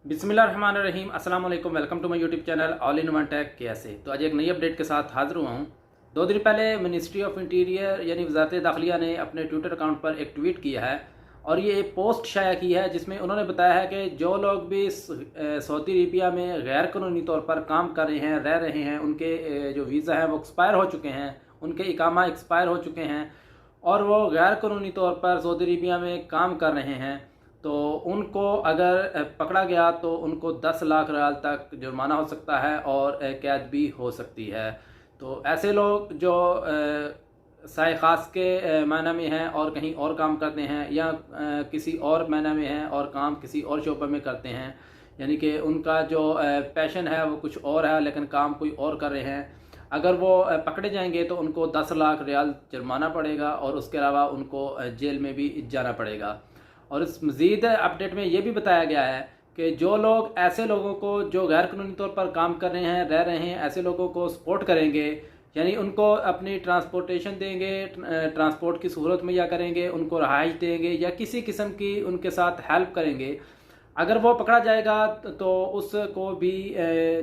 बिस्मिल्लाहिर्रहमानिर्रहीम अस्सलाम वालेकुम। Welcome to my YouTube channel all in one tech कैसे। तो आज एक नई अपडेट के साथ हाजिर हुआ हूँ। 2 दिन पहले मिनिस्ट्री ऑफ इंटीरियर यानी वजारत दाखिलिया ने अपने ट्विटर अकाउंट पर एक ट्वीट किया है और ये एक पोस्ट शाया की है जिसमें उन्होंने बताया है कि जो लोग भी सऊदी अरबिया में गैर कानूनी तौर पर काम कर रहे हैं, रह रहे हैं, उनके जो वीज़ा हैं वो एक्सपायर हो चुके हैं, उनके इकामा एक्सपायर हो चुके हैं और वो गैर कानूनी तौर पर सऊदी अरबिया में काम कर रहे हैं, तो उनको अगर पकड़ा गया तो उनको 10 लाख रियाल तक जुर्माना हो सकता है और कैद भी हो सकती है। तो ऐसे लोग जो साय ख़ास के मायने में हैं और कहीं और काम करते हैं या किसी और मायने में हैं और काम किसी और शोबे में करते हैं, यानी कि उनका जो पैशन है वो कुछ और है लेकिन काम कोई और कर रहे हैं, अगर वो पकड़े जाएंगे तो उनको 10 लाख रियाल जुर्माना पड़ेगा और उसके अलावा उनको जेल में भी जाना पड़ेगा। और इस मज़ीद अपडेट में ये भी बताया गया है कि जो लोग ऐसे लोगों को जो गैर कानूनी तौर पर काम कर रहे हैं, रह रहे हैं, ऐसे लोगों को सपोर्ट करेंगे, यानी उनको अपनी ट्रांसपोर्टेशन देंगे, ट्रांसपोर्ट की सहूलत मुहैया करेंगे, उनको रहाइश देंगे या किसी किस्म की उनके साथ हेल्प करेंगे। अगर वो पकड़ा जाएगा तो उसको भी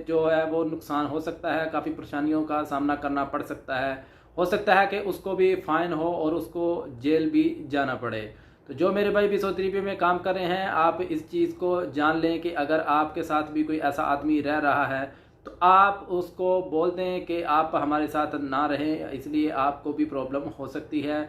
जो है वो नुकसान हो सकता है, काफ़ी परेशानियों का सामना करना पड़ सकता है। हो सकता है कि उसको भी फ़ाइन हो और उसको जेल भी जाना पड़े। तो जो मेरे भाई भी सऊदी अरब में काम कर रहे हैं, आप इस चीज़ को जान लें कि अगर आपके साथ भी कोई ऐसा आदमी रह रहा है तो आप उसको बोल दें कि आप हमारे साथ ना रहें, इसलिए आपको भी प्रॉब्लम हो सकती है।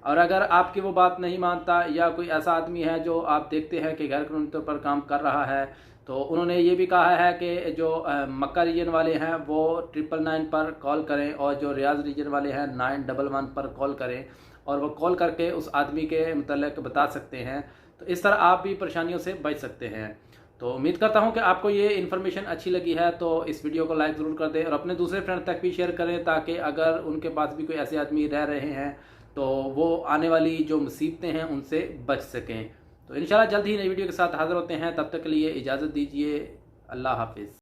और अगर आपकी वो बात नहीं मानता या कोई ऐसा आदमी है जो आप देखते हैं कि गैर कानूनी तौर पर काम कर रहा है, तो उन्होंने ये भी कहा है कि जो मक्का रीजन वाले हैं वो 999 पर कॉल करें और जो रियाज रीजन वाले हैं 911 पर कॉल करें और वो कॉल करके उस आदमी के मतलब बता सकते हैं। तो इस तरह आप भी परेशानियों से बच सकते हैं। तो उम्मीद करता हूं कि आपको ये इन्फॉर्मेशन अच्छी लगी है, तो इस वीडियो को लाइक ज़रूर कर दें और अपने दूसरे फ्रेंड तक भी शेयर करें ताकि अगर उनके पास भी कोई ऐसे आदमी रह रहे हैं तो वो आने वाली जो मुसीबतें हैं उनसे बच सकें। तो इंशाल्लाह जल्द ही नई वीडियो के साथ हाज़िर होते हैं, तब तक के लिए इजाज़त दीजिए। अल्लाह हाफिज़।